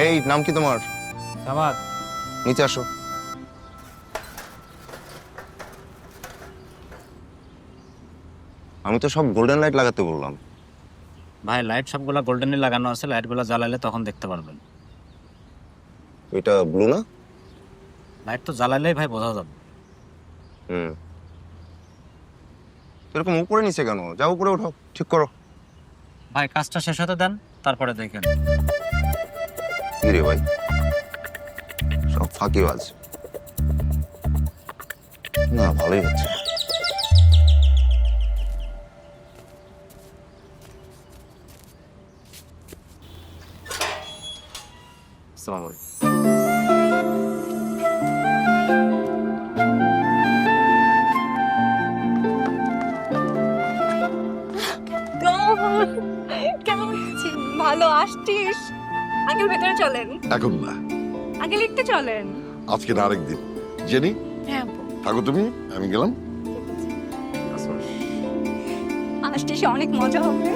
এই নাম কি তোমার? সামাদ। নিচে আসো। আমি তো সব গোল্ডেন লাইট লাগাতে বললাম। ভাই লাইট সবগুলা গোল্ডেনে লাগানো আছে, লাইটগুলো জ্বালালে তখন দেখতে পারবেন। এটা ব্লু না? লাইট তো জ্বালালেই ভাই বোঝা যাবে। হুম, এরকম উপরে নিচে কেন? যাও উপরে ওঠো, ঠিক করো। ভাই কাজটা শেষ হতে দেন, তারপরে দেখেন। কি রে ভাই, সব ফাঁকিবাজ। না, ভালোই হচ্ছে। আসসালামু আলাইকুম। কেমন আছিস? ভালো আসছিস? আঙ্কেল ভেতরে চলেন। এখন না, আঙ্কেল একটু চলেন। আজকে না আরেকদিন। জেনি, হ্যাঁ থাকো তুমি, আমি গেলাম। আসছিস, অনেক মজা হবে।